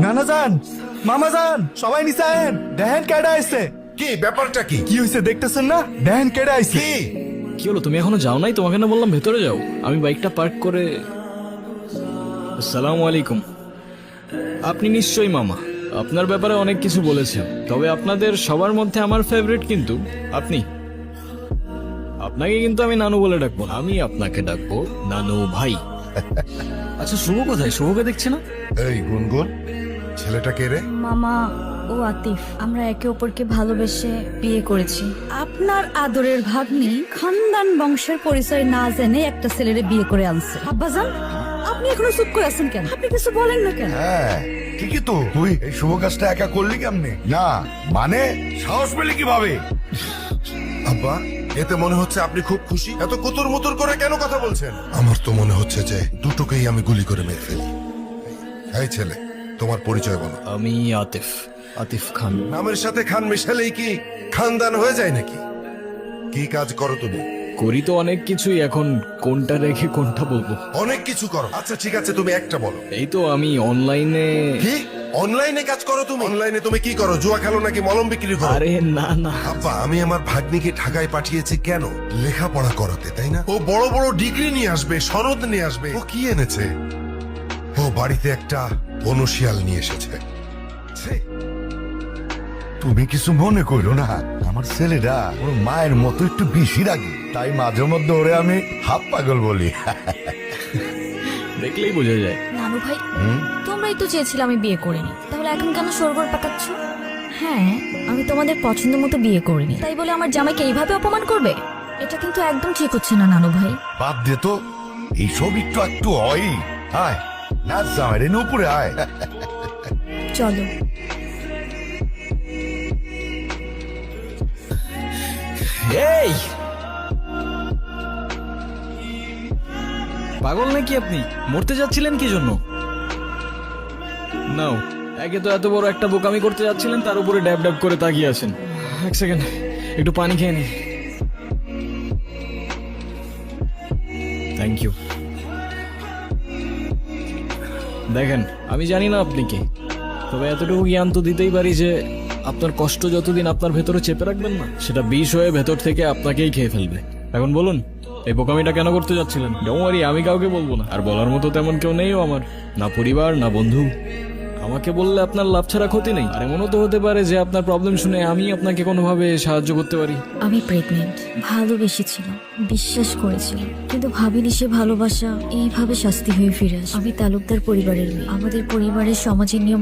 নানা যান, মামা যান, সবাই নিচে আয়েন। দেখেন কেডা আইছে। কি ব্যাপারটা কি? কি হইছে দেখতেছেন না? দেখেন কেডা আইছে। কি কি হলো, তুমি এখনো যাও নাই? তোমাকে না বললাম ভেতরে যাও। আমি বাইকটা পার্ক করে। আসসালামু আলাইকুম। আপনি নিশ্চয়ই মামা। আপনার ব্যাপারে অনেক কিছু বলেছেন, তবে আপনাদের সবার মধ্যে আমার ফেভারিট কিন্তু আপনি। আপনাকে কিন্তু আমি নানু বলে ডাকবো না, আমি আপনাকে ডাকবো নানু ভাই। আচ্ছা, শুভ কোথায়? শুভকে দেখছে না? এই গুনগুন, ছেলেটা কে রে? মামা, ও আতিফ। আমরা একে অপরকে ভালোবেসে বিয়ে করেছি। আপনার আদরের ভাগ্নি খানদান বংশের পরিচয় না জেনে একটা ছেলেরে বিয়ে করে আনছে। আব্বাজান, আপনি এখনো চুপ করে আছেন কেন? আপনি কিছু বলেন না কেন? হ্যাঁ ঠিকই তো, তুই এই শুভ কাজটা একা করলি কেমনে? না মানে সাহস পেলি কিভাবে? আব্বা, এতে মনে হচ্ছে আপনি খুব খুশি। এত কুতুর মুতুর করে কেন কথা বলছেন? আমার তো মনে হচ্ছে যে দুটোকেই আমি গুলি করে মেরে ফেলি। এই ছেলে, তোমার পরিচয় বলো। আমি আতিফ, আতিফ খান। নামের সাথে খান মিশালেই কি খানদান হয়ে যায় নাকি? কি কাজ করো তুমি? করি তো অনেক কিছুই, এখন কোনটা রেখে কোনটা বলবো? অনেক কিছু করো। আচ্ছা ঠিক আছে, তুমি একটা বলো। এই তো আমি অনলাইনে। কি অনলাইনে কাজ করো তুমি? অনলাইনে তুমি কি করো? জুয়া খেলো নাকি মলম বিক্রি করো? আরে না না, আব্বা, আমি আমার ভাগ্নিকে ঢাকায় পাঠিয়েছি কেন? লেখাপড়া করাতে, তাই না? ও বড় বড় ডিগ্রি নিয়ে আসবে, সনদ নিয়ে আসবে। ও কি এনেছে? ও বাড়িতে একটা বনশিয়াল নিয়ে এসেছে। ছি, তুমি কিছু মনে করো না, আমার ছেলেটা ওর মায়ের মতো একটু বেশি রাগি, তাই মাঝে মধ্যে ওরে আমি হাফ পাগল বলি। দেখলেই বোঝা যায়। নানু ভাই, তোমরাই তো চেয়েছিলে আমি বিয়ে করিনি, তাহলে এখন কেন সরগর পাকাচ্ছ? হ্যাঁ, আমি তোমাদের পছন্দ মতো বিয়ে করিনি, তাই বলে আমার জামাইকে এইভাবে অপমান করবে? এটা কিন্তু একদম ঠিক হচ্ছে না নানু ভাই। বাদ দে তো, এইসব একটু একটু হয়। আয় নাচ জামাই রে, উপরে আয়। চলো। এই পাগল নাকি আপনি? মরতে যাচ্ছিলেন কি জন্য? নাও, একে তো এত বড় একটা বোকামি করতে যাচ্ছিলেন, তার উপরে ড্যাব ড্যাব করে তাকিয়ে আছেন। এক সেকেন্ড, একটু পানি খেয়ে নি। Thank you. দেখেন, আমি জানি না আপনি কে, তবে এতটুকু জ্ঞান তো দিতেই পারি যে আপনার কষ্ট যতদিন আপনার ভেতরে চেপে রাখবেন না, সেটা বিষ হয়ে ভেতর থেকে আপনাকেই খেয়ে ফেলবে। এখন বলুন, এই বোকামিটা কেন করতে যাচ্ছিলেন? ডোন্ট ওয়ারি, আমি কাউকে বলবো না, আর বলার মতো তেমন কেউ নেইও আমার, না পরিবার না বন্ধু। আমাকে বললে আপনার লাভ ছাড়া ক্ষতি নেই। আর এমনও তো হতে পারে যে আপনার প্রবলেম শুনে আমি আপনাকে কোনোভাবে সাহায্য করতে পারি। আমি প্রেগনেন্ট, ভালোবেসেছিলাম, বিশ্বাস করেছিলাম, কিন্তু ভাবিনি সে ভালোবাসা এইভাবে শাস্তি হয়ে ফিরে আসে। আমি তালুকদার পরিবারের মেয়ে। আমাদের পরিবারের সমাজের নিয়ম